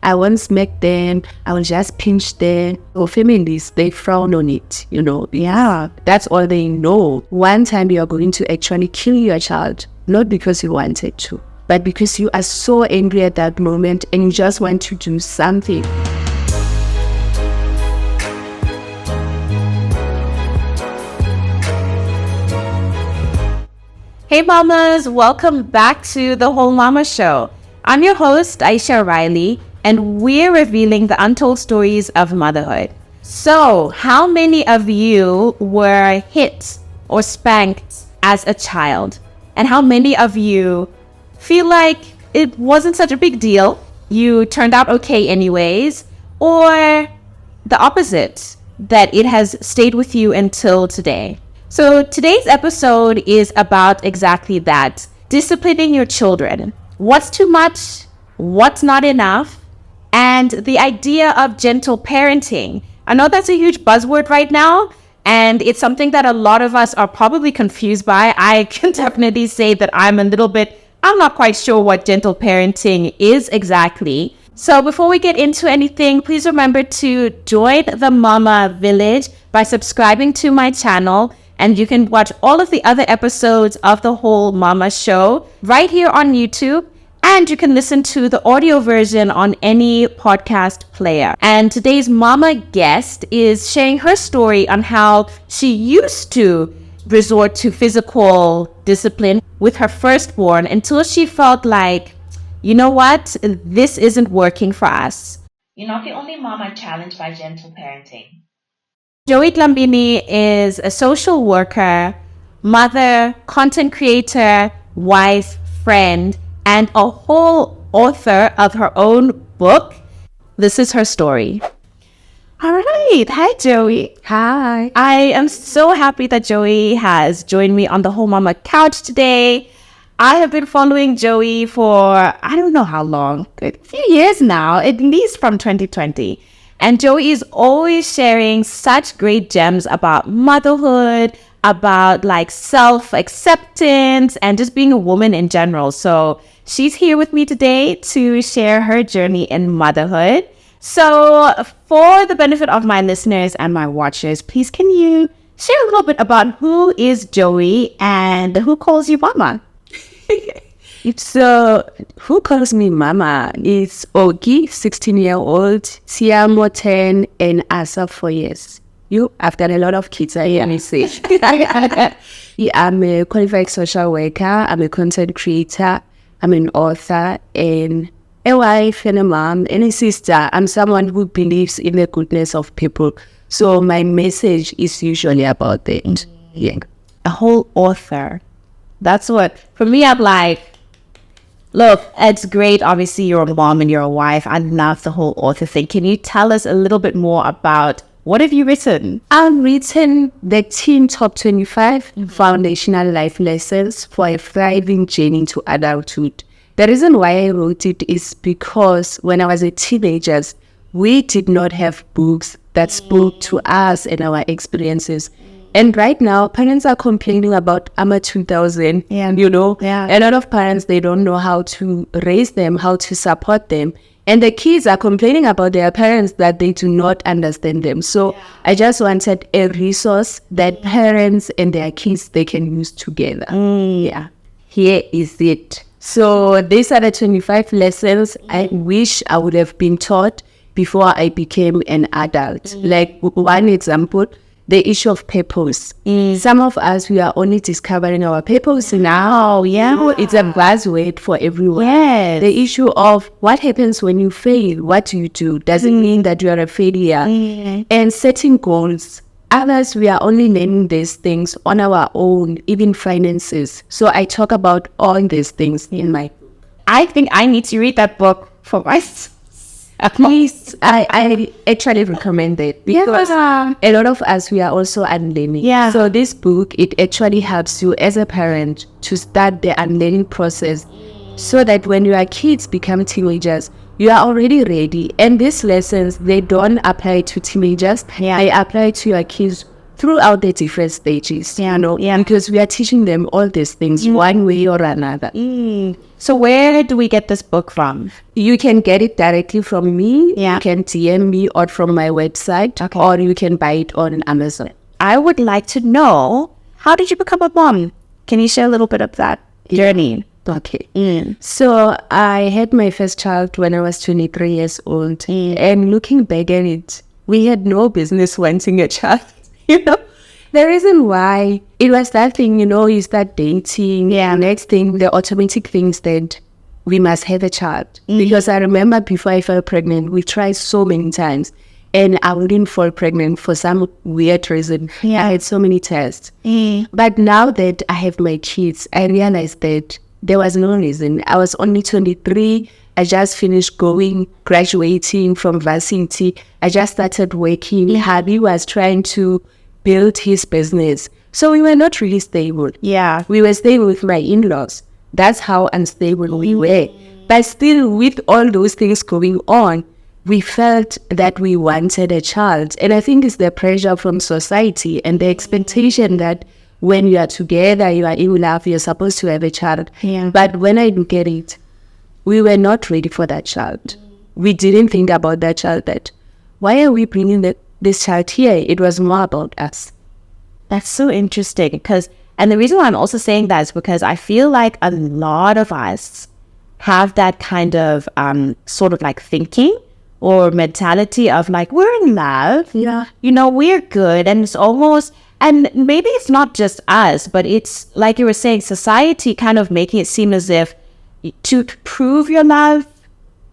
I won't smack them. I will just pinch them. Or families, they frown on it, Yeah, that's all they know. One time you are going to actually kill your child, not because you wanted to, but because you are so angry at that moment and you just want to do something. Hey mamas, welcome back to the Whole Mama Show. I'm your host, Aisha Riley, and we're revealing the untold stories of motherhood. So, how many of you were hit or spanked as a child? And how many of you feel like it wasn't such a big deal? You turned out okay anyways, or the opposite, that it has stayed with you until today? So today's episode is about exactly that, disciplining your children. What's too much, what's not enough, and the idea of gentle parenting. I know that's a huge buzzword right now, and it's something that a lot of us are probably confused by. I can definitely say that I'm not quite sure what gentle parenting is exactly. So before we get into anything, please remember to join the Mama Village by subscribing to my channel. And you can watch all of the other episodes of the Whole Mama Show right here on YouTube. And you can listen to the audio version on any podcast player. And today's mama guest is sharing her story on how she used to resort to physical discipline with her firstborn until she felt like, you know what, this isn't working for us. You're not the only mama challenged by gentle parenting. Joey Dlamini is a social worker, mother, content creator, wife, friend, and a whole author of her own book. This is her story. All right. Hi, Joey. Hi. I am so happy that Joey has joined me on the Whole Mama couch today. I have been following Joey for, I don't know how long, a few years now, at least from 2020. And Joey is always sharing such great gems about motherhood, about like self-acceptance, and just being a woman in general. So she's here with me today to share her journey in motherhood. So for the benefit of my listeners and my watchers, please can you share a little bit about who is Joey and who calls you mama? So, who calls me mama? It's Ogi, 16-year-old, Siamo 10, and Asa 4 years. I've got a lot of kids, I may say. I'm a qualified social worker, I'm a content creator, I'm an author, and a wife, and a mom, and a sister. I'm someone who believes in the goodness of people. So my message is usually about that. Yeah. A whole author. That's what, for me, I'm like, look, it's great. Obviously, you're a mom and you're a wife. I love the whole author thing. Can you tell us a little bit more about what have you written? I've written the Teen Top 25 Foundational Life Lessons for a Thriving Journey to Adulthood. The reason why I wrote it is because when I was a teenager, we did not have books that spoke to us and our experiences. And right now, parents are complaining about AMA 2000, Yeah. A lot of parents, they don't know how to raise them, how to support them. And the kids are complaining about their parents that they do not understand them. So I just wanted a resource that parents and their kids, they can use together. Yeah, here is it. So these are the 25 lessons I wish I would have been taught before I became an adult. Like one example, the issue of purpose. Some of us, we are only discovering our purpose now. Yeah, it's a buzzword for everyone. Yes. The issue of what happens when you fail. What do you do? Doesn't mean that you are a failure. And setting goals. Others, we are only learning these things on our own, even finances. So I talk about all these things in my book. I think I need to read that book for myself. Please, I actually recommend it because a lot of us, we are also unlearning. Yeah. So this book, it actually helps you as a parent to start the unlearning process so that when your kids become teenagers, you are already ready. And these lessons, they don't apply to teenagers. Yeah. They apply to your kids throughout the different stages. Because we are teaching them all these things one way or another. So where do we get this book from? You can get it directly from me. Yeah. You can DM me or from my website, Okay. or you can buy it on Amazon. I would like to know, how did you become a mom? Can you share a little bit of that journey? Okay. So I had my first child when I was 23 years old. And looking back at it, we had no business wanting a child. The reason why, it was that thing, you start dating. Yeah. Next thing, the automatic things that we must have a child. Because I remember before I fell pregnant, we tried so many times. And I wouldn't fall pregnant for some weird reason. Yeah. I had so many tests. But now that I have my kids, I realized that there was no reason. I was only 23. I just finished graduating from varsity. I just started working. Habi was trying to build his business. So we were not really stable. Yeah. We were staying with my in-laws. That's how unstable we were. But still, with all those things going on, we felt that we wanted a child. And I think it's the pressure from society and the expectation that when you are together, you are in love, you're supposed to have a child. Yeah. But when I look at it, we were not ready for that child. We didn't think about that child, that why are we bringing this child here? It was more about us. That's so interesting and the reason why I'm also saying that is because I feel like a lot of us have that kind of sort of like thinking or mentality of like, we're in love. Yeah. We're good. And it's almost, and maybe it's not just us, but it's like you were saying, society kind of making it seem as if to prove your love,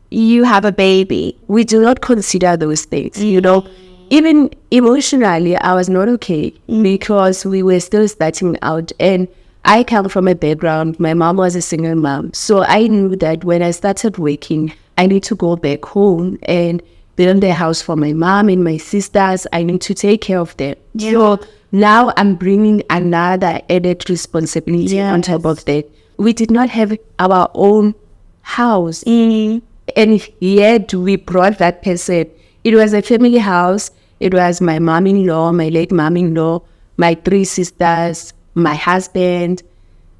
you have a baby. We do not consider those things, Even emotionally, I was not okay because we were still starting out. And I come from a background, my mom was a single mom. So I knew that when I started working, I need to go back home and build a house for my mom and my sisters. I need to take care of them. Yeah. So now I'm bringing another added responsibility on top of that. We did not have our own house. And yet we brought that person. It was a family house. It was my mom-in-law, my late mom-in-law, my 3 sisters, my husband.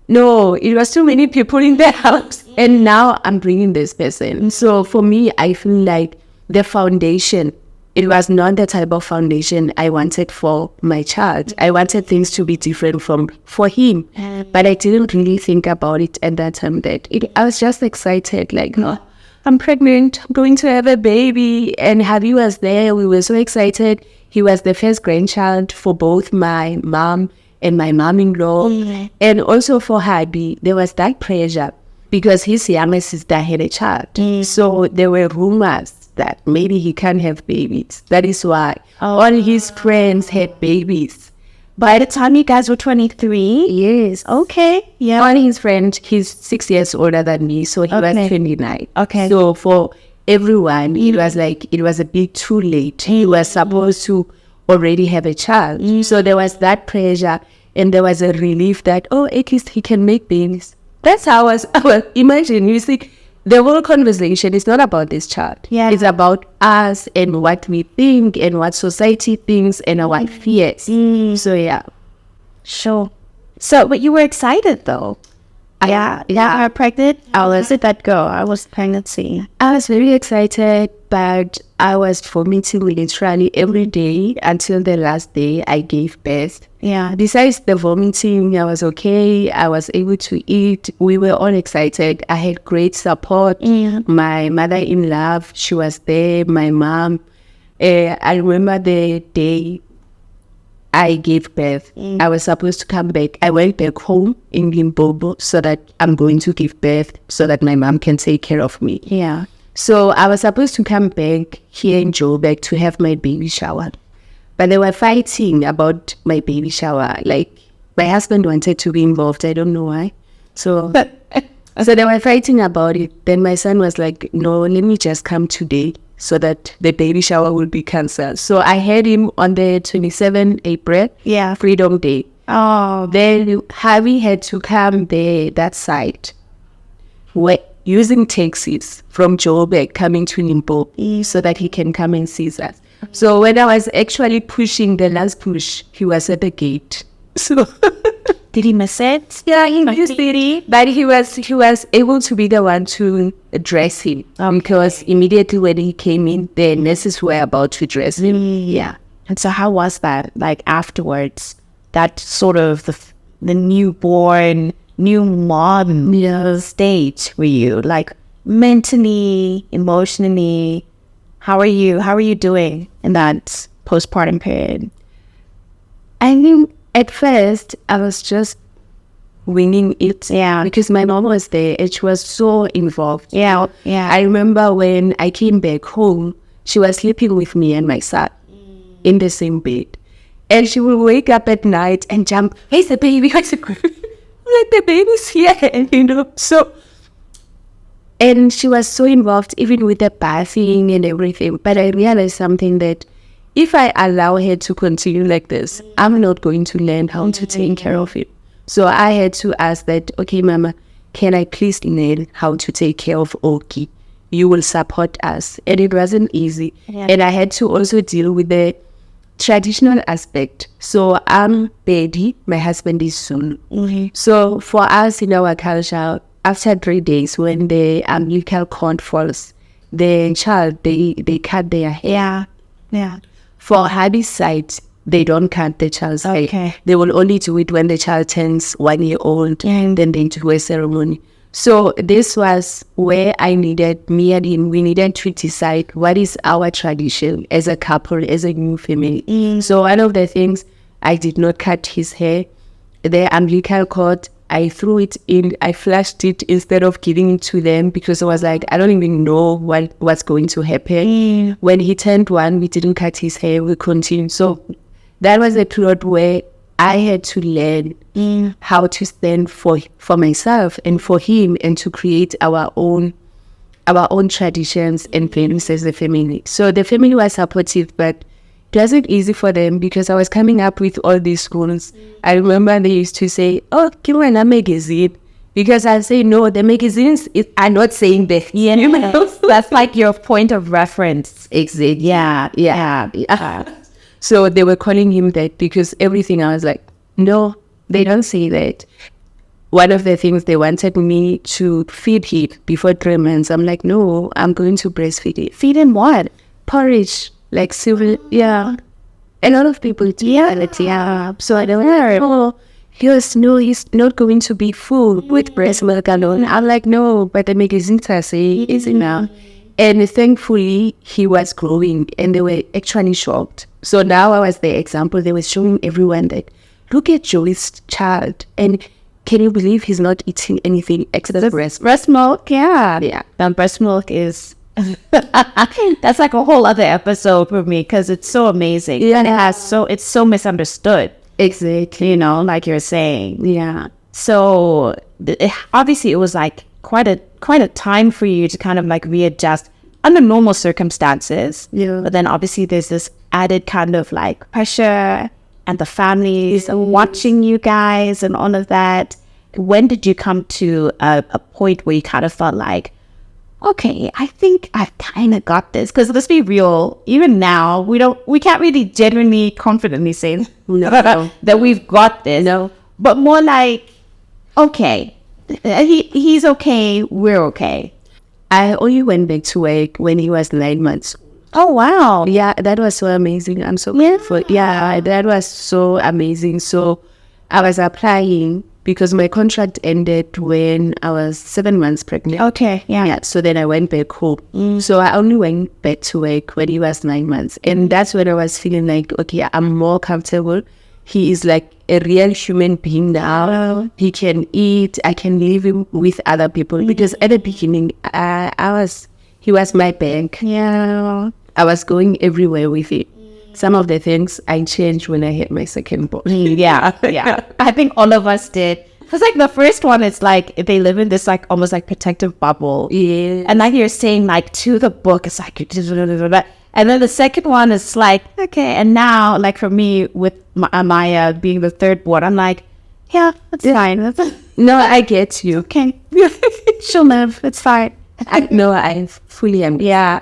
No, it was too many people in the house. And now I'm bringing this person. So for me, I feel like the foundation, it was not the type of foundation I wanted for my child. I wanted things to be different for him. But I didn't really think about it at that time. I was just excited, like, no, I'm pregnant, I'm going to have a baby. And Habi was there. We were so excited. He was the first grandchild for both my mom and my mom-in-law. And also for Habi, there was that pressure because his younger sister had a child. So there were rumors that maybe he can't have babies. That is why all his friends had babies. By the time you guys were 23? Yes. Okay. Yeah. All his friends, he's 6 years older than me, so he was 29. Okay. So for everyone, it was like, it was a bit too late. He was supposed to already have a child. So there was that pressure and there was a relief that, at least he can make babies. That's how I was, imagine, you see, the whole conversation is not about this child. Yeah. It's about us and what we think and what society thinks and our fears. So yeah. Sure. So, but you were excited though. Yeah. You were pregnant? How did that go? I was pregnancy. I was very excited, but I was vomiting literally every day until the last day I gave birth. Yeah. Besides the vomiting, I was okay. I was able to eat. We were all excited. I had great support. My mother-in-law, she was there. My mom. I remember the day I gave birth. I was supposed to come back. I went back home in Limpopo so that I'm going to give birth so that my mom can take care of me. Yeah. So I was supposed to come back here in Joburg to have my baby shower. But they were fighting about my baby shower. Like, my husband wanted to be involved. I don't know why. So they were fighting about it. Then my son was like, no, let me just come today so that the baby shower will be cancelled. So I had him on the 27th April, Freedom Day. Oh. Then Harvey had to come there, that side, using taxis from Joburg coming to Limpopo so that he can come and see us. So when I was actually pushing the last push, he was at the gate. So Did he miss it? Yeah, he used it, but he was able to be the one to dress him because immediately when he came in, the nurses were about to dress him. Yeah. And so how was that, like, afterwards? That sort of the newborn, new mom stage for you? Like, mentally, emotionally, how are you doing in that postpartum period? I think at first I was just winging it. Yeah. Because my mom was there and she was so involved. Yeah. I remember when I came back home, she was sleeping with me and my son in the same bed. And she would wake up at night and jump, "Where's the baby? Where's the baby?" Like, the baby's here, So, and she was so involved even with the bathing and everything. But I realized something, that if I allow her to continue like this, I'm not going to learn how to take care of him. So I had to ask that, okay, Mama, can I please learn how to take care of Oki? You will support us. And it wasn't easy. Yeah. And I had to also deal with the traditional aspect. So I'm Betty, my husband is Sun. So for us in our culture, after 3 days, when the umbilical cord falls, the child, they cut their hair. Yeah. For hubby's side, they don't cut the child's hair. They will only do it when the child turns 1 year old, and then they do a ceremony. So this was where me and him, we needed to decide what is our tradition as a couple, as a new family. So one of the things, I did not cut his hair. The umbilical cord, I threw it in, I flashed it instead of giving it to them, because I was like, I don't even know what's going to happen. When he turned 1, we didn't cut his hair, we continued. So that was a period where I had to learn how to stand for myself and for him, and to create our own traditions and values as a family. So the family was supportive, but it wasn't easy for them because I was coming up with all these rules. I remember they used to say, "Oh, give me a magazine." Because I say, no, the magazines are not saying that. That's like your point of reference. Exactly. Yeah. So they were calling him that because everything, I was like, no, they don't say that. One of the things, they wanted me to feed him before 3 months. I'm like, no, I'm going to breastfeed him. Feed him what? Porridge, like civil, A lot of people do that, So I don't know. He's not going to be full with breast milk alone. I'm like, no, but the magazines are saying it's enough. And thankfully, he was growing, and they were actually shocked. So now I was the example. They were showing everyone that, look at Joey's child, and can you believe he's not eating anything except breast milk? Yeah. And breast milk is... that's like a whole other episode for me, because it's so amazing. And it's so misunderstood. Exactly. Like you're saying. Yeah. So obviously it was like quite a time for you to kind of like readjust under normal circumstances. Yeah. But then obviously there's this added kind of like pressure, and the families watching you guys and all of that. When did you come to a point where you kind of felt like, okay, I think I've kind of got this? Because let's be real, even now, we can't really genuinely confidently say that we've got this. No. But more like, okay, he's okay, we're okay. I only went back to work when he was 9 months. Oh, wow. Yeah, that was so amazing. I'm so grateful. Yeah, that was so amazing. So I was applying because my contract ended when I was 7 months pregnant. Okay, yeah. So then I went back home. So I only went back to work when he was 9 months. And that's when I was feeling like, okay, I'm more comfortable. He is like a real human being now. He can eat. I can leave him with other people. Because at the beginning, he was my bank. Yeah. I was going everywhere with it. Some of the things I changed when I had my second born. Yeah. I think all of us did. Because like the first one, it's like they live in this like almost like protective bubble. Yeah. And like you're saying, like to the book, it's like, and then the second one is like, okay. And now, like for me with Maya being the third born, I'm like, yeah, that's fine. No, I get you. Okay. She'll live. It's fine. I fully am. Yeah.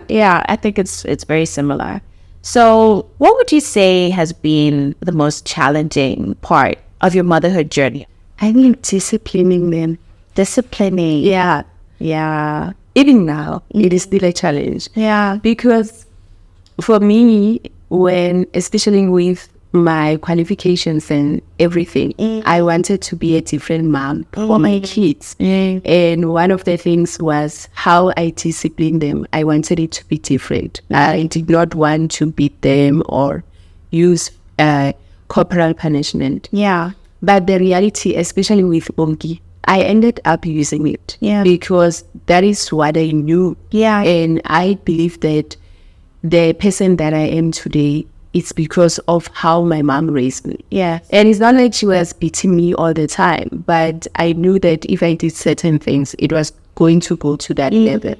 I think it's very similar. So what would you say has been the most challenging part of your motherhood journey? I think disciplining them. Disciplining. Yeah. Yeah. Even now, it is still a challenge. Yeah. Because for me, especially with my qualifications and everything, I wanted to be a different mom for my kids. And one of the things was how I disciplined them. I wanted it to be different. I did not want to beat them or use corporal punishment. Yeah. But the reality, especially with Onki, I ended up using it. Yeah. Because that is what I knew. Yeah. And I believe that the person that I am today, it's because of how my mom raised me. Yeah. And it's not like she was beating me all the time, but I knew that if I did certain things, it was going to go to that level.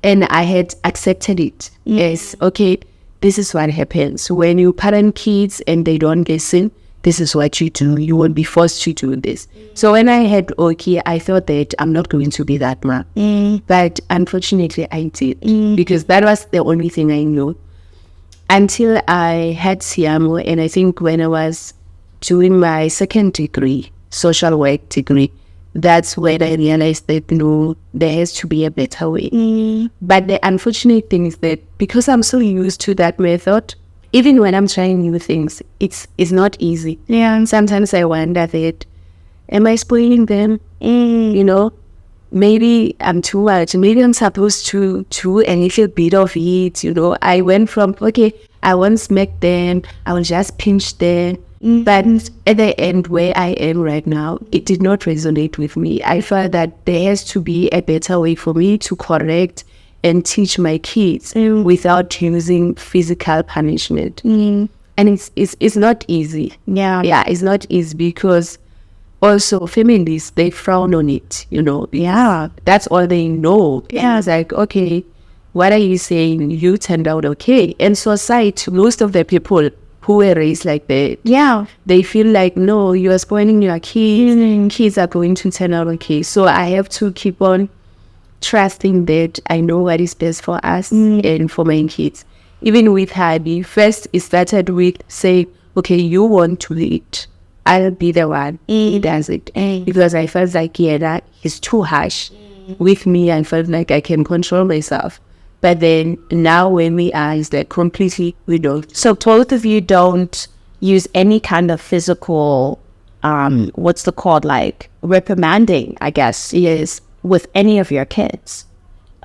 And I had accepted it as, okay, this is what happens. When you parent kids and they don't listen, this is what you do. You will be forced to do this. So when I had Oki, I thought that I'm not going to be that mom. But unfortunately, I did. Because that was the only thing I knew. Until I had Siamo, and I think when I was doing my second degree, social work degree, that's when I realized that, no, there has to be a better way. But the unfortunate thing is that because I'm so used to that method, even when I'm trying new things, it's not easy. Yeah. And sometimes I wonder that, am I spoiling them? You know, maybe I'm too much. Maybe I'm supposed to do a little bit of it. You know, I went from, okay, I won't smack them, I will just pinch them. But at the end, where I am right now, it did not resonate with me. I felt that there has to be a better way for me to correct and teach my kids without using physical punishment. And it's not easy. Yeah, it's not easy because also families, they frown on it, you know. Yeah, that's all they know. Yeah, it's like, okay, what are you saying? You turned out okay. And society, most of the people who were raised like that, they feel like, no, you are spoiling your kids. Kids are going to turn out okay. So I have to keep on trusting that I know what is best for us and for my kids. Even with Habi, first it started with saying, okay, you want to eat, I'll be the one who does it. Because I felt like, that is too harsh. With me, I felt like I can control myself. But then now when we are, it's like completely we don't. So both of you don't use any kind of physical, what's the called, like reprimanding, I guess. Yes. With any of your kids.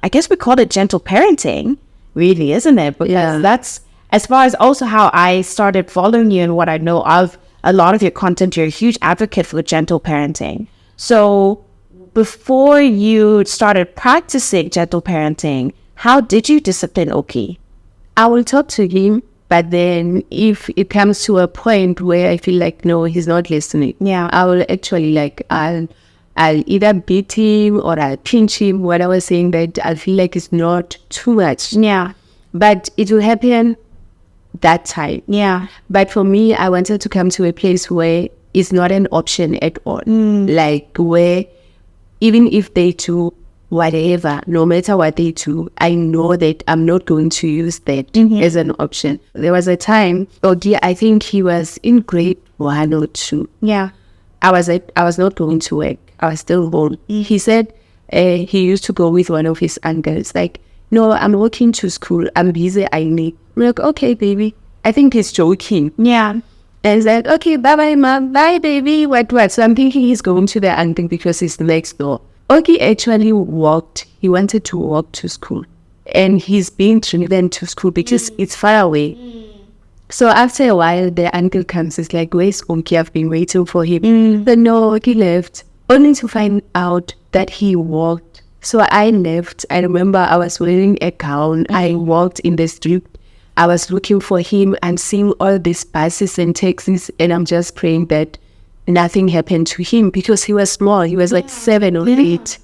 I guess we call it gentle parenting, really, isn't it? Because that's, as far as also how I started following you and what I know of a lot of your content, you're a huge advocate for gentle parenting. So before you started practicing gentle parenting, how did you discipline Oki? I will talk to him, but then if it comes to a point where I feel like, no, he's not listening, I will actually I'll either beat him or I'll pinch him, what I was saying, that I feel like it's not too much. Yeah. But it will happen that time. Yeah. But for me, I wanted to come to a place where it's not an option at all. Like where even if they do whatever, no matter what they do, I know that I'm not going to use that as an option. There was a time, I think he was in grade 1 or 2. Yeah. I was not going to work. I was still home. He said he used to go with one of his uncles. Like, no, I'm walking to school. I'm busy. I need. I'm like, okay, baby. I think he's joking. Yeah. And he's like, okay, bye-bye, mom. Bye, baby. What? So I'm thinking he's going to the uncle because he's next door. Oki actually walked. He wanted to walk to school. And he's being driven to school because it's far away. So after a while, the uncle comes. It's like, where's Oki? I've been waiting for him. But no, Oki left. Only to find out that he walked. So I left. I remember I was wearing a gown. I walked in the street. I was looking for him and seeing all these buses and taxis. And I'm just praying that nothing happened to him because he was small. He was like 7 or 8.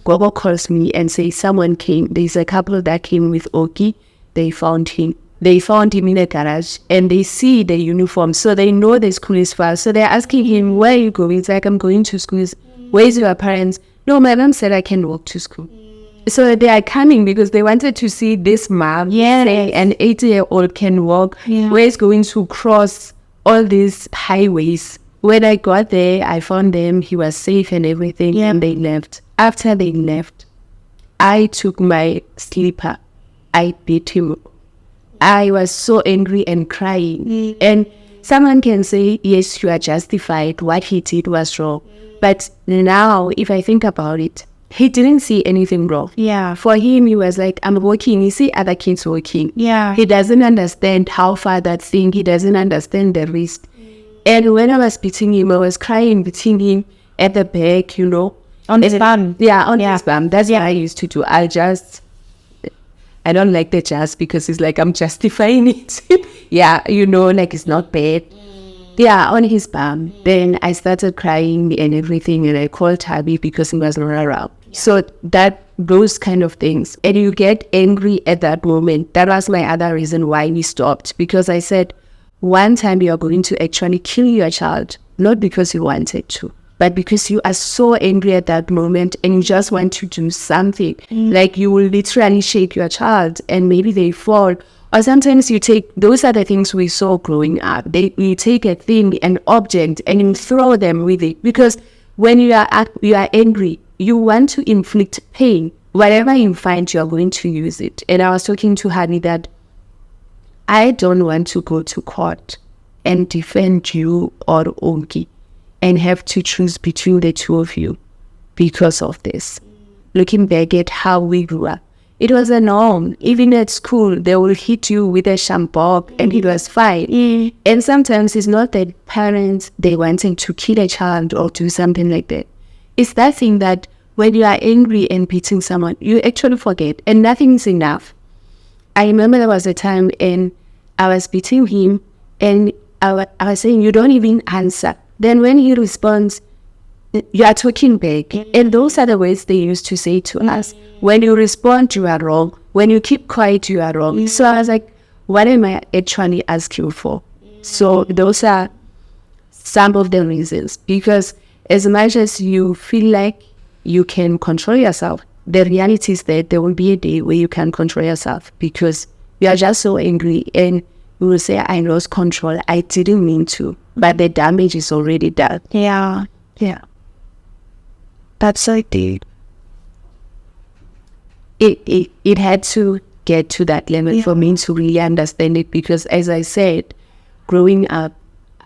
Gogo calls me and says someone came. There's a couple that came with Oki. They found him. They found him in a garage and they see the uniform. So they know the school is far. So they're asking him, where are you going? It's like, I'm going to school. Where's your parents? No, my mom said I can walk to school. So they are coming because they wanted to see this mom say an 80-year-old can walk. Where is going to cross all these highways when I got there, I found them. He was safe and everything, and they left. After they left, I took my slipper. I beat him. I was so angry and crying. And someone can say, yes, you are justified. What he did was wrong. But now, if I think about it, he didn't see anything wrong. Yeah. For him, he was like, I'm walking. You see other kids walking. Yeah. He doesn't understand how far that thing. He doesn't understand the risk. And when I was beating him, I was crying, beating him at the back, On his bum. Yeah, on his bum. That's what I used to do. I don't like the just because it's like I'm justifying it. Yeah, like it's not bad. Yeah, on his bum. Then I started crying and everything, and I called Tabby because he was not around. So those kind of things. And you get angry at that moment. That was my other reason why we stopped. Because I said, one time you are going to actually kill your child, not because you wanted to, but because you are so angry at that moment and you just want to do something. Like you will literally shake your child and maybe they fall. Or sometimes those are the things we saw growing up. You take a thing, an object, and you throw them with it. Because when you are angry, you want to inflict pain. Whatever you find, you are going to use it. And I was talking to Hani that I don't want to go to court and defend you or Onki and have to choose between the two of you because of this. Looking back at how we grew up, it was a norm. Even at school, they will hit you with a shambok and it was fine. And sometimes it's not that parents, they wanting to kill a child or do something like that. It's that thing that when you are angry and beating someone, you actually forget and nothing is enough. I remember there was a time and I was beating him and I was saying, you don't even answer. Then when he responds, you are talking back. And those are the words they used to say to us. When you respond, you are wrong. When you keep quiet, you are wrong. So I was like, what am I actually asking for? So those are some of the reasons. Because as much as you feel like you can control yourself, the reality is that there will be a day where you can't control yourself because you are just so angry and you will say, I lost control. I didn't mean to, but the damage is already done. Yeah. Yeah. That's so deep. It had to get to that level for me to really understand it because, as I said, growing up,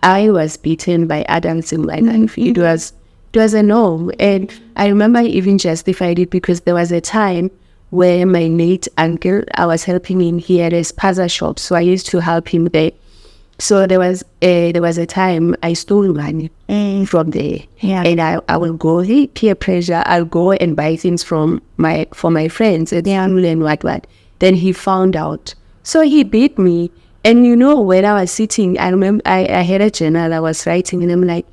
I was beaten by adults in my life. It was a norm. And I remember I even justified it because there was a time where my late uncle, I was helping him. He had a spaza shop, so I used to help him there. So there was a time I stole money from there. Yeah. And I will go, peer pressure, I'll go and buy things for my friends at school and what. Then he found out. So he beat me. And when I was sitting, I remember I had a journal I was writing and I'm like,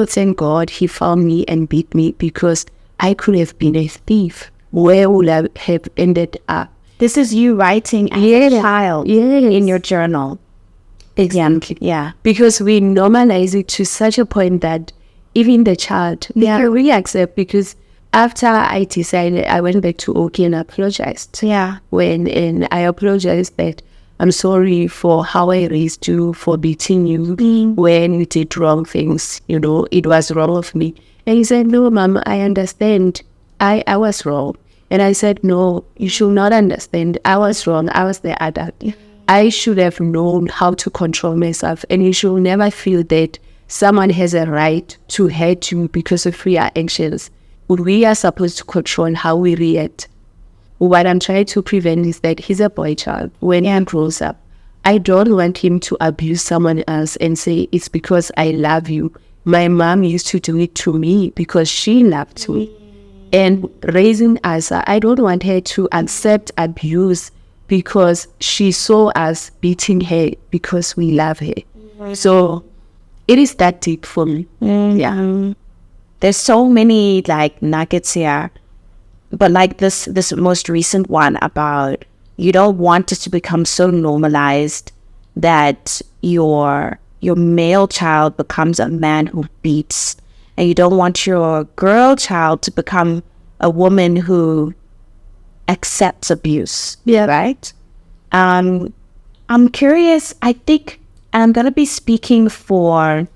thank God he found me and beat me because I could have been a thief. Where would I have ended up? This is you writing as a child in your journal. Exactly. Yeah. Because we normalize it to such a point that even the child, they can really accept because after I decided, I went back to Oki and apologized. Yeah. And I apologized that I'm sorry for how I raised you, for beating you when you did wrong things. It was wrong of me. And he said, no, Mom, I understand. I was wrong. And I said, no, you should not understand. I was wrong. I was the adult. I should have known how to control myself. And you should never feel that someone has a right to hurt you because of your actions. We are supposed to control how we react. What I'm trying to prevent is that he's a boy child. When he grows up, I don't want him to abuse someone else and say, it's because I love you. My mom used to do it to me because she loved me. And raising Aisha, I don't want her to accept abuse because she saw us beating her because we love her. So it is that deep for me. Yeah. There's so many nuggets here. But this most recent one about you don't want it to become so normalized that your male child becomes a man who beats, and you don't want your girl child to become a woman who accepts abuse. Yeah. Right? I'm curious, I think I'm going to be speaking for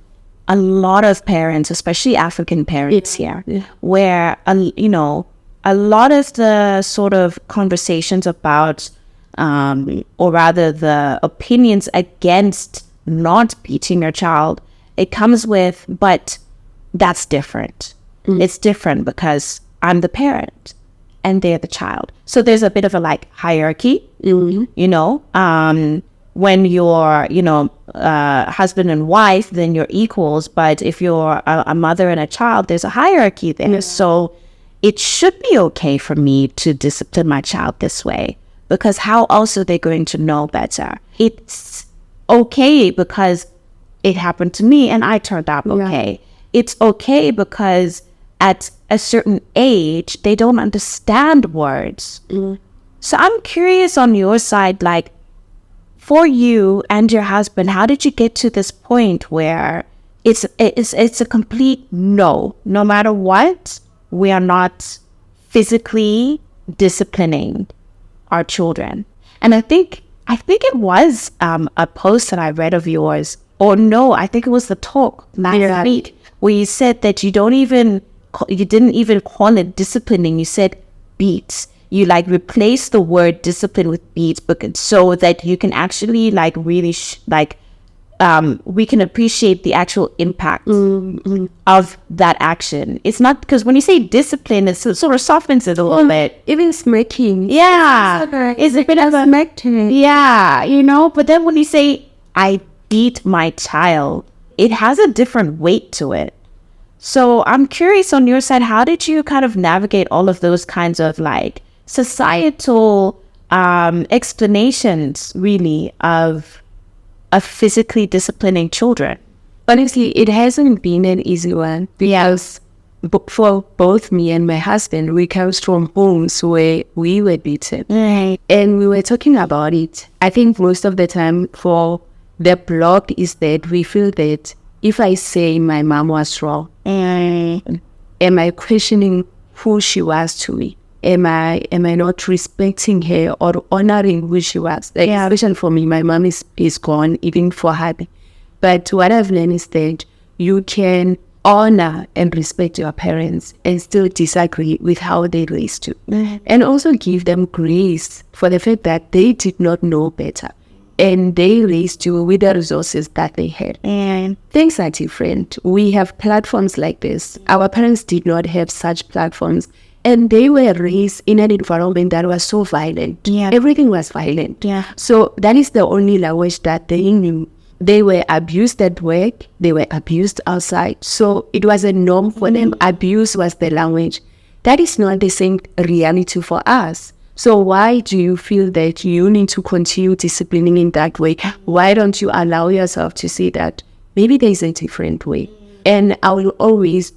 a lot of parents, especially African parents here, where, a lot of the sort of conversations about, or rather the opinions against not beating your child, it comes with, but that's different. It's different because I'm the parent and they're the child. So there's a bit of a like hierarchy, when you're, husband and wife, then you're equals. But if you're a mother and a child, there's a hierarchy there. So it should be okay for me to discipline my child this way, because how else are they going to know better? It's okay because it happened to me and I turned out okay. It's okay because at a certain age, they don't understand words. So I'm curious on your side, like, for you and your husband, how did you get to this point where it's a complete no matter what, we are not physically disciplining our children? And I think it was a post that I read of yours, or no, I think it was the talk last week, where you said that you didn't even call it disciplining. You said beats. You like replace the word discipline with beats, so that you can actually like really we can appreciate the actual impact of that action. It's not, because when you say discipline, it sort of softens it a little bit. Even smacking. Yeah. It's a bit of a smack. Yeah, but then when you say, I beat my child, it has a different weight to it. So I'm curious on your side, how did you kind of navigate all of those kinds of like societal explanations, really, of physically disciplining children? Honestly, it hasn't been an easy one, because for both me and my husband, we come from homes where we were beaten. And we were talking about it. I think most of the time for the block is that we feel that if I say my mom was wrong, am I questioning who she was to me? Am I not respecting her or honoring who she was? Like, especially for me, my mom is gone, even for her. But what I've learned is that you can honor and respect your parents and still disagree with how they raised you. And also give them grace for the fact that they did not know better. And they raised you with the resources that they had. And things are different. We have platforms like this. Our parents did not have such platforms. And they were raised in an environment that was so violent. Everything was violent. So that is the only language that they knew. They were abused at work. They were abused outside. So it was a norm for them. Abuse was the language. That is not the same reality for us. So why do you feel that you need to continue disciplining in that way? Why don't you allow yourself to see that maybe there's a different way? And I will always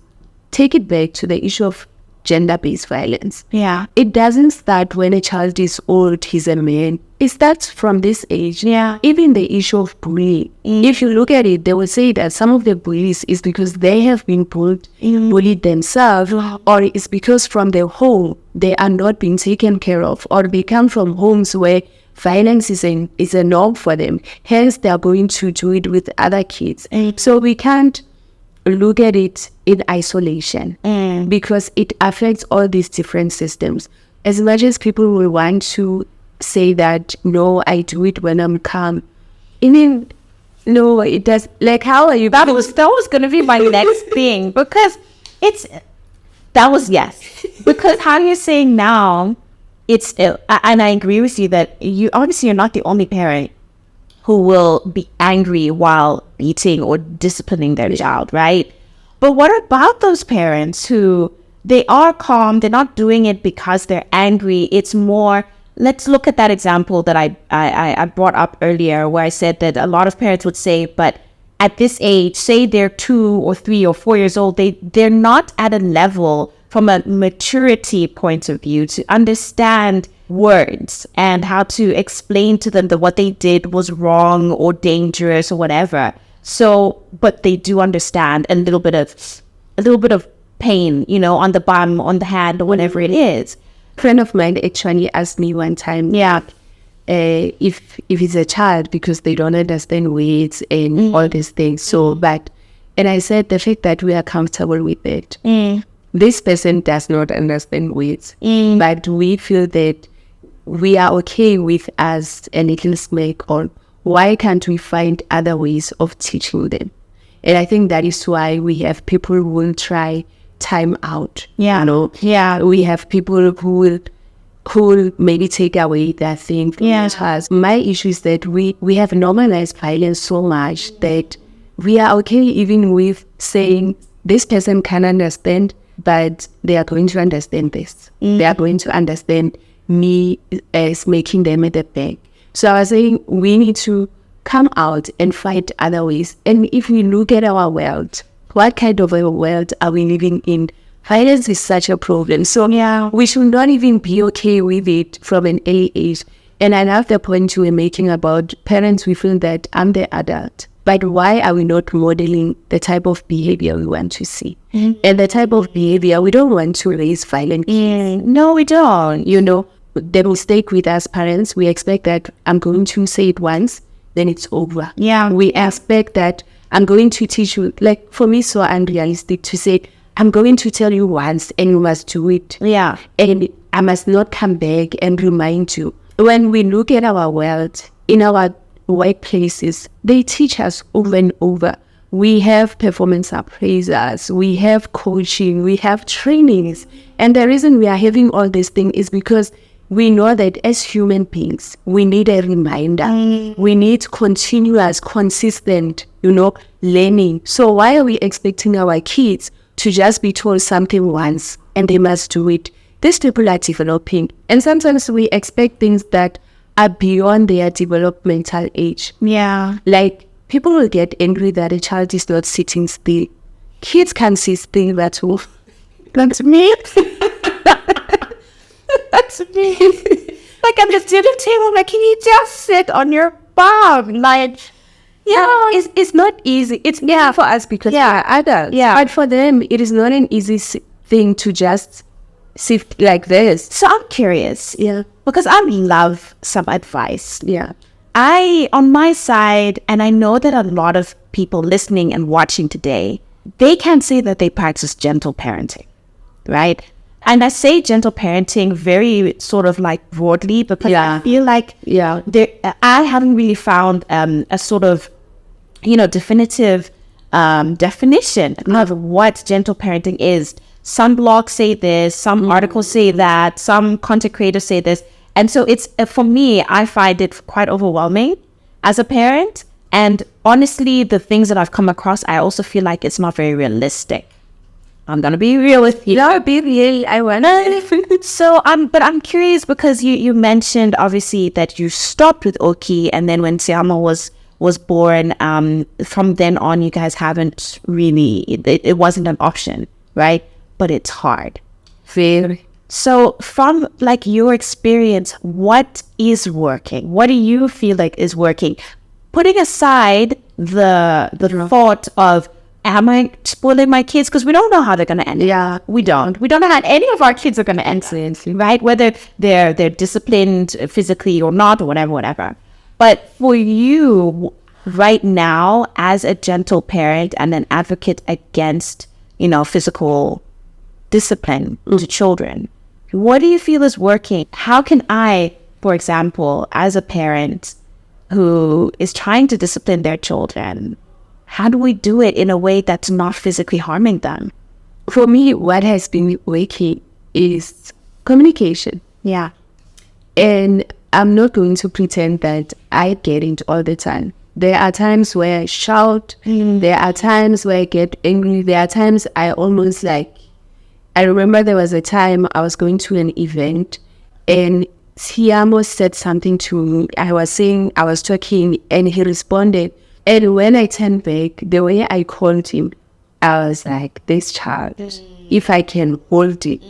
take it back to the issue of gender-based violence. It doesn't start when a child is old, he's a man. It starts from this age. Even the issue of bullying. If you look at it, they will say that some of the bullies is because they have been bullied themselves, or it's because from their home they are not being taken care of, or they come from homes where violence is a norm for them. Hence, they are going to do it with other kids. So we can't look at it in isolation, because it affects all these different systems. As much as people will want to say that, no, I do it when I'm calm, no, it does. Like, how are you? That was going to be my next thing, because because how you're saying now, it's, and I agree with you that you're not the only parent who will be angry while beating or disciplining their child, right? But what about those parents who, they are calm, they're not doing it because they're angry? It's more, let's look at that example that I brought up earlier, where I said that a lot of parents would say, but at this age, say they're 2 or 3 or 4 years old, they're not at a level from a maturity point of view to understand words and how to explain to them that what they did was wrong or dangerous or whatever. So, but they do understand a little bit of pain, on the bum, on the hand, or whatever it is. A friend of mine actually asked me one time, if it's a child, because they don't understand words and all these things. So, but And I said the fact that we are comfortable with it. This person does not understand words, but we feel that we are okay with us a little smack on why can't we find other ways of teaching them? And I think that is why we have people who will try time out. Yeah. You know? Yeah. We have people who will maybe take away that thing from us. My issue is that we have normalized violence so much that we are okay even with saying this person can understand, but they are going to understand this. They are going to understand me as making them at the back. So I was saying we need to come out and find other ways. And if we look at our world, what kind of a world are we living in? Violence is such a problem. So we should not even be okay with it from an early age. And I love the point you were making about parents. We feel that I'm the adult. But why are we not modeling the type of behavior we want to see? And the type of behavior, we don't want to raise violent kids. No, we don't. You know, the mistake with us parents, we expect that I'm going to say it once, then it's over. Yeah. We expect that I'm going to teach you, like for me, so unrealistic to say, I'm going to tell you once and you must do it. Yeah. And I must not come back and remind you. When we look at our world, in our workplaces, they teach us over and over. We have performance appraisers, we have coaching, we have trainings. And the reason we are having all these things is because we know that as human beings, we need a reminder. We need continuous, consistent, learning. So why are we expecting our kids to just be told something once and they must do it? These people are developing. And sometimes we expect things that are beyond their developmental age. Yeah. Like, people will get angry that a child is not sitting still. Kids can sit still at all. That's me. That's me. Like at the dinner table, like, can you just sit on your bum? Like, It's not easy. It's easy for us because we are adults. Yeah. But for them, it is not an easy thing to just sit like this. So I'm curious. Yeah. Because I love some advice. Yeah. On my side, and I know that a lot of people listening and watching today, they can say that they practice gentle parenting, right? And I say gentle parenting very sort of like broadly because I feel like I haven't really found a sort of, definitive definition of what gentle parenting is. Some blogs say this, some articles say that, some content creators say this. And so it's, for me, I find it quite overwhelming as a parent. And honestly, the things that I've come across, I also feel like it's not very realistic. I'm going to be real with you. No, be real. I want to. So, but I'm curious because you mentioned obviously that you stopped with Oki, and then when Siama was born, from then on, you guys haven't really, it wasn't an option, right? But it's hard. Very. So from like your experience, what is working? What do you feel like is working? Putting aside the thought of, am I spoiling my kids? Because we don't know how they're going to end. Yeah. We don't know how any of our kids are going to end, right? Whether they're disciplined physically or not, or whatever. But for you right now, as a gentle parent and an advocate against, physical discipline to children, what do you feel is working? How can I, for example, as a parent who is trying to discipline their children, how do we do it in a way that's not physically harming them? For me, what has been working is communication. Yeah. And I'm not going to pretend that I get it all the time. There are times where I shout. There are times where I get angry. There are times I almost I remember there was a time I was going to an event and Siamo said something to me. I was talking and he responded. And when I turned back, the way I called him, I was like, this child, if I can hold it.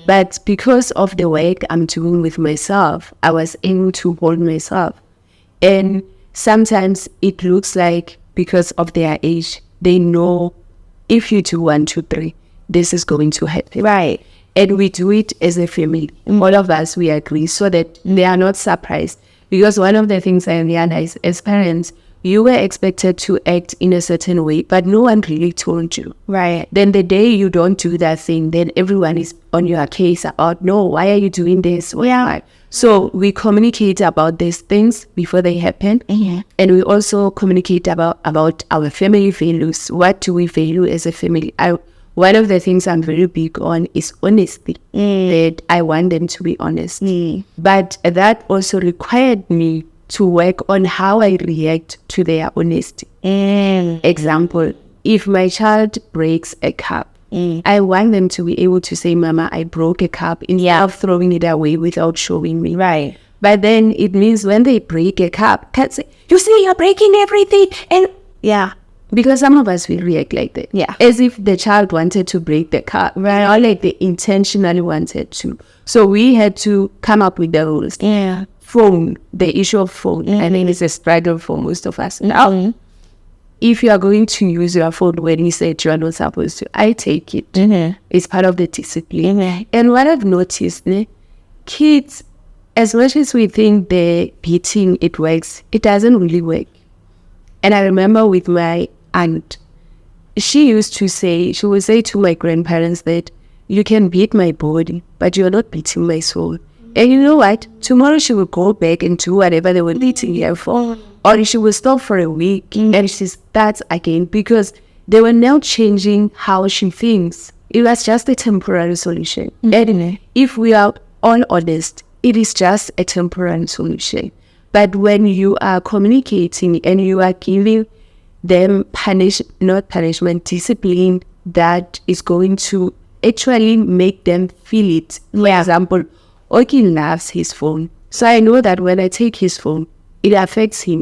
But because of the work I'm doing with myself, I was able to hold myself. And sometimes it looks like because of their age, they know if you do 1, 2, 3, this is going to happen. Right. And we do it as a family. All of us, we agree so that they are not surprised. Because one of the things I realize as parents, you were expected to act in a certain way, but no one really told you. Right. Then the day you don't do that thing, then everyone is on your case about, no, why are you doing this? Why? So we communicate about these things before they happen. And we also communicate about our family values. What do we value as a family? One of the things I'm very big on is honesty. That I want them to be honest. But that also required me to work on how I react to their honesty. Example, if my child breaks a cup, I want them to be able to say, Mama, I broke a cup, instead of throwing it away without showing me. Right. But then it means when they break a cup, can't say, you see, you're breaking everything. And because some of us will react like that. As if the child wanted to break the cup. Right. Or like they intentionally wanted to. So we had to come up with the rules. Phone, the issue of phone. I think it's a struggle for most of us. Now, if you are going to use your phone when you said you are not supposed to, I take it. It's part of the discipline. And what I've noticed, kids, as much as we think the beating, it works, it doesn't really work. And I remember with my aunt, she would say to my grandparents that you can beat my body, but you're not beating my soul. And you know what? Tomorrow she will go back and do whatever they were beating her for. Or she will stop for a week and she starts again, because they were now changing how she thinks. It was just a temporary solution. And if we are all honest, it is just a temporary solution. But when you are communicating and you are giving them discipline that is going to actually make them feel it. For example, Oki loves his phone. So I know that when I take his phone, it affects him.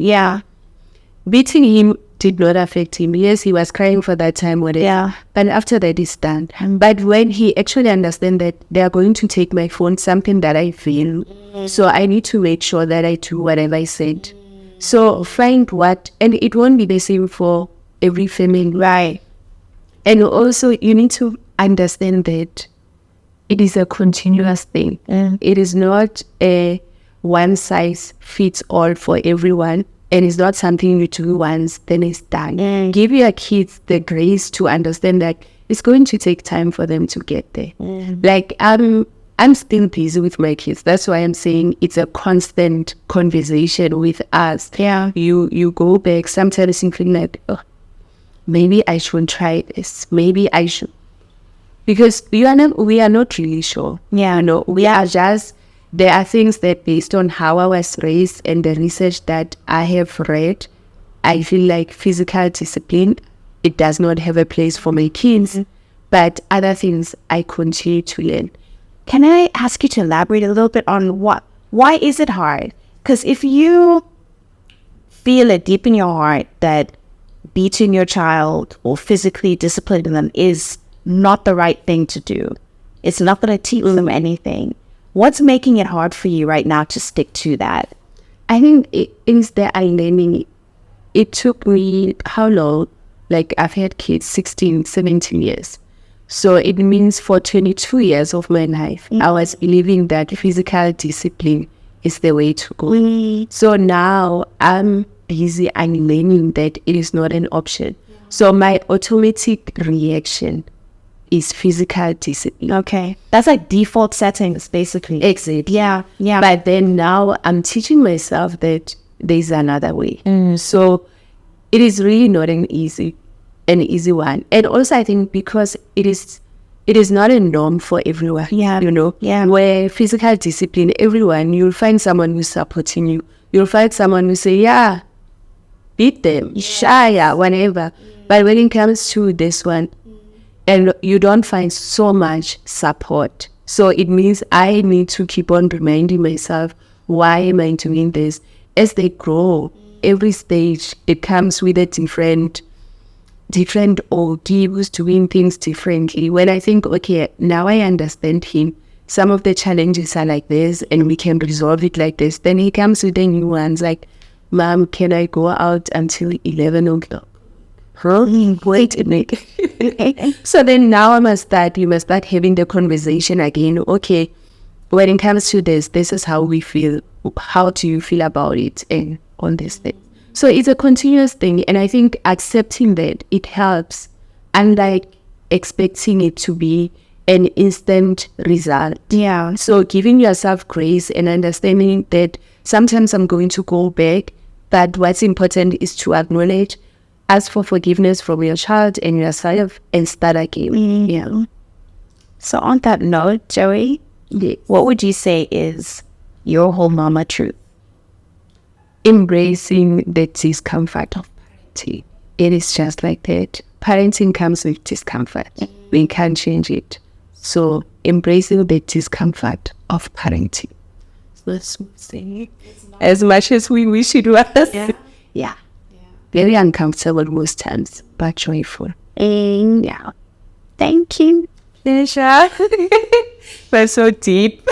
Beating him did not affect him. Yes, he was crying for that time. But after that, it's done. But when he actually understands that they are going to take my phone, something that I feel, so I need to make sure that I do whatever I said. So find and it won't be the same for every family. Right. And also you need to understand that it is a continuous thing. It is not a one size fits all for everyone. And it's not something you do once, then it's done. Give your kids the grace to understand that it's going to take time for them to get there. Like, I'm still busy with my kids. That's why I'm saying it's a constant conversation with us. You go back, sometimes you feel like, oh, maybe I should try this. Maybe I should. Because we are not really sure. We are just, there are things that based on how I was raised and the research that I have read, I feel like physical discipline, it does not have a place for my kids. But other things I continue to learn. Can I ask you to elaborate a little bit on why is it hard? Because if you feel it deep in your heart that beating your child or physically disciplining them is not the right thing to do, it's not going to teach them anything, what's making it hard for you right now to stick to that? I think it is the unlearning. It took me how long? Like, I've had kids 16, 17 years. So it means for 22 years of my life, I was believing that physical discipline is the way to go. So now I'm busy unlearning that it is not an option. So my automatic reaction is physical discipline. Okay. That's like default settings, basically. Exactly. Yeah. But then now I'm teaching myself that there's another way. So it is really not an easy one. And also I think because it is not a norm for everyone. Where physical discipline, everyone, you'll find someone who's supporting you. You'll find someone who say, beat them, shy, whatever. But when it comes to this one, and you don't find so much support. So it means I need to keep on reminding myself, why am I doing this? As they grow, every stage, it comes with a different OD who's doing things differently. When I think, okay, now I understand him, some of the challenges are like this and we can resolve it like this. Then he comes with the new ones like, Mom, can I go out until 11 o'clock? Wait a minute. So then now you must start having the conversation again. Okay, when it comes to this is how we feel. How do you feel about it? And on this thing. So it's a continuous thing. And I think accepting that it helps, unlike expecting it to be an instant result. Yeah. So giving yourself grace and understanding that sometimes I'm going to go back, but what's important is to acknowledge, ask for forgiveness from your child and yourself, and start again. Yeah. So on that note, Joey, what would you say is your whole mama truth? Embracing the discomfort of parenting. It is just like that. Parenting comes with discomfort. We can't change it. So embracing the discomfort of parenting. Let's say as much as we wish it was. Yeah. Very uncomfortable most times, but joyful. Yeah. Thank you. Pleasure. That's so deep.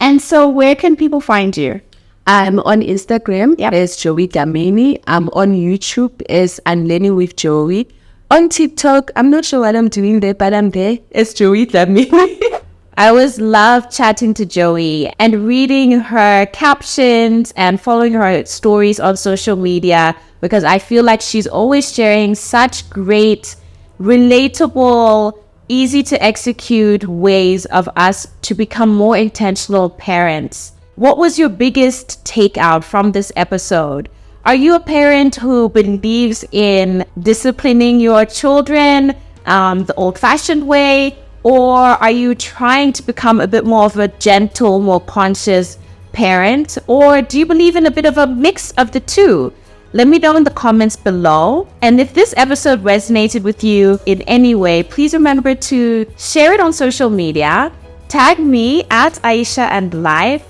And so where can people find you? I'm on Instagram as Joey Dlamini. I'm on YouTube as Unlearning with Joey. On TikTok, I'm not sure what I'm doing there, but I'm there as Joey Dlamini. I always love chatting to Joey and reading her captions and following her stories on social media, because I feel like she's always sharing such great, relatable, easy to execute ways of us to become more intentional parents. What was your biggest takeout from this episode? Are you a parent who believes in disciplining your children the old-fashioned way? Or are you trying to become a bit more of a gentle, more conscious parent? Or do you believe in a bit of a mix of the two? Let me know in the comments below. And if this episode resonated with you in any way, please remember to share it on social media. Tag me at Aisha and Life.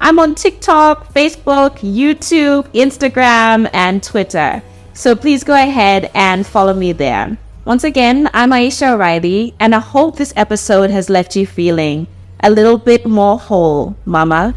I'm on TikTok, Facebook, YouTube, Instagram, and Twitter. So please go ahead and follow me there. Once again, I'm Aisha O'Reilly, and I hope this episode has left you feeling a little bit more whole, Mama.